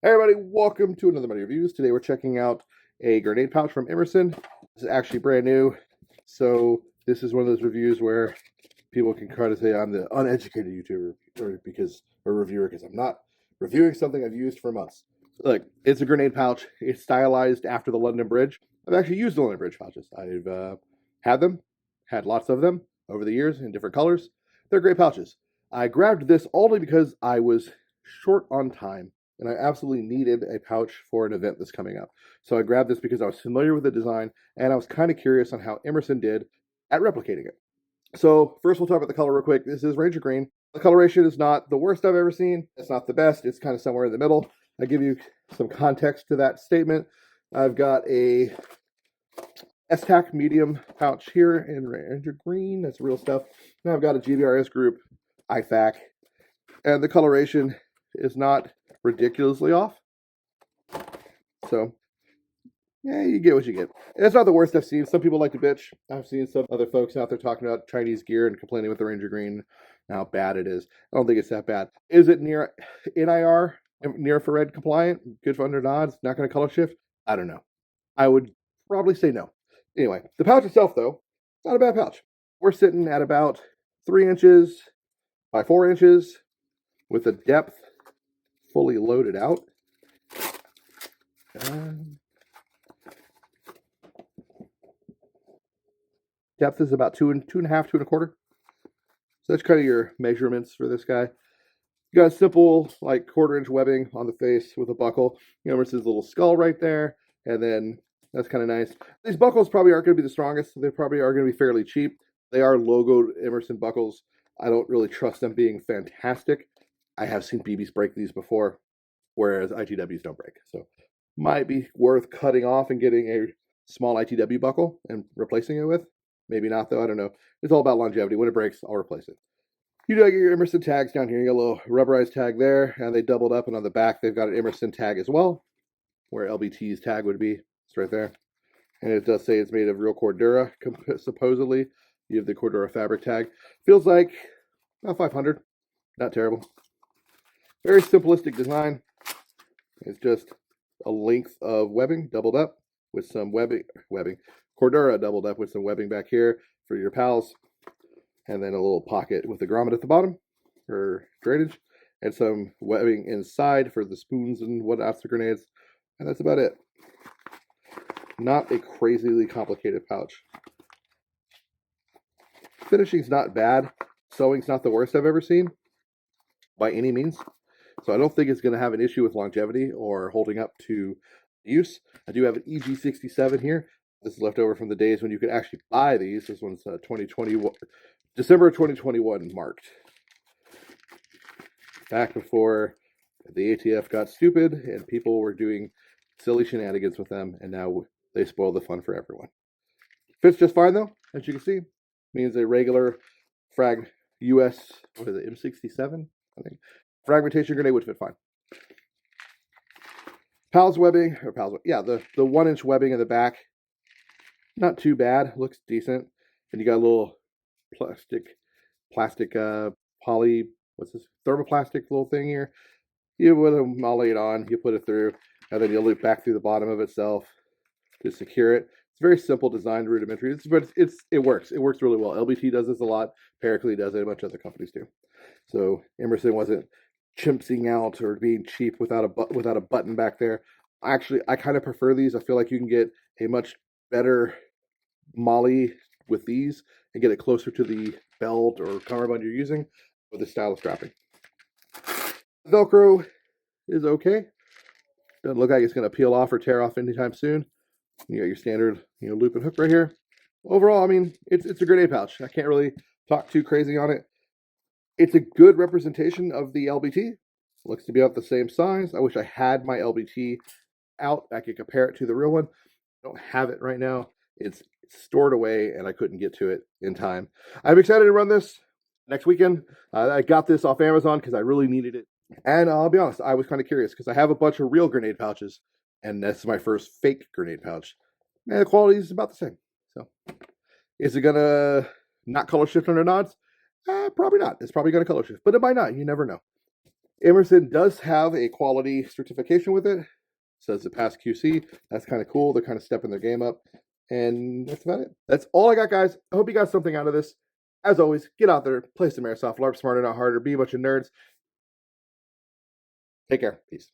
Hey everybody, welcome to another Money Reviews. Today we're checking out a grenade pouch from Emerson. This is actually brand new, so this is one of those reviews where people can try to say I'm the uneducated YouTuber or reviewer because I'm not reviewing something I've used for months. Look, it's a grenade pouch. It's stylized after the London Bridge. I've actually used the London Bridge pouches. I've had lots of them over the years in different colors. They're great pouches. I grabbed this only because I was short on time and I absolutely needed a pouch for an event that's coming up. So I grabbed this because I was familiar with the design and I was kind of curious on how Emerson did at replicating it. So first we'll talk about the color real quick. This is Ranger Green. The coloration is not the worst I've ever seen. It's not the best. It's kind of somewhere in the middle. I give you some context to that statement. I've got a S-Tac medium pouch here in Ranger Green. That's real stuff. Now I've got a GBRS group IFAC. And the coloration is not ridiculously off. So, yeah, you get what you get. It's not the worst I've seen. Some people like to bitch. I've seen some other folks out there talking about Chinese gear and complaining with the Ranger Green, how bad it is. I don't think it's that bad. Is it near NIR, near infrared compliant? Good for under nods? Not going to color shift? I don't know. I would probably say no. Anyway, the pouch itself, though, not a bad pouch. We're sitting at about 3 inches by 4 inches with a depth fully loaded out. Depth is about 2.5, 2.25. So that's kind of your measurements for this guy. You got a simple, like, 1/4 inch webbing on the face with a buckle. You know, Emerson's little skull right there, and then that's kind of nice. These buckles probably aren't going to be the strongest. They probably are going to be fairly cheap. They are logoed Emerson buckles. I don't really trust them being fantastic. I have seen BBs break these before, whereas ITWs don't break. So might be worth cutting off and getting a small ITW buckle and replacing it with. Maybe not, though. I don't know. It's all about longevity. When it breaks, I'll replace it. You do get your Emerson tags down here. You got a little rubberized tag there, and they doubled up, and on the back, they've got an Emerson tag as well, where LBT's tag would be. It's right there. And it does say it's made of real Cordura, supposedly. You have the Cordura fabric tag. Feels like about 500. Not terrible. Very simplistic design. It's just a length of webbing doubled up with some webbing. Cordura doubled up with some webbing back here for your pals. And then a little pocket with a grommet at the bottom for drainage. And some webbing inside for the spoons and whatnot, the grenades. And that's about it. Not a crazily complicated pouch. Finishing's not bad. Sewing's not the worst I've ever seen by any means. So I don't think it's going to have an issue with longevity or holding up to use. I do have an EG67 here. This is left over from the days when you could actually buy these. This one's 2021, December 2021 marked. Back before the ATF got stupid and people were doing silly shenanigans with them, and now they spoil the fun for everyone. Fits just fine though, as you can see. Means a regular frag US, what is it, M67? I think. Fragmentation grenade would fit fine. Pals webbing, or pals, yeah, the 1 inch webbing in the back, not too bad, looks decent. And you got a little plastic poly, what's this, thermoplastic little thing here. You put a molly it on, you put it through, and then you loop back through the bottom of itself to secure it. It's very simple design, rudimentary, but it works. It works really well. LBT does this a lot. Pericles does it. A bunch of other companies do. So Emerson wasn't chimpsing out or being cheap without a button back there. Actually, I kind of prefer these. I feel like you can get a much better molly with these and get it closer to the belt or cummerbund you're using with the style of strapping. Velcro is okay. Doesn't look like it's going to peel off or tear off anytime soon. You got your standard, loop and hook right here. Overall, I mean, it's a grenade pouch. I can't really talk too crazy on it. It's a good representation of the LBT. Looks to be about the same size. I wish I had my LBT out. I could compare it to the real one. I don't have it right now. It's stored away, and I couldn't get to it in time. I'm excited to run this next weekend. I got this off Amazon because I really needed it. And I'll be honest, I was kind of curious because I have a bunch of real grenade pouches, and this is my first fake grenade pouch. And the quality is about the same. So, is it going to not color shift under nods? Probably not. It's probably going to color shift, but it might not. You never know. Emerson does have a quality certification with it. Says it passed QC. That's kind of cool. They're kind of stepping their game up. And that's about it. That's all I got, guys. I hope you got something out of this. As always, get out there, play some airsoft, LARP smarter, not harder, be a bunch of nerds. Take care. Peace.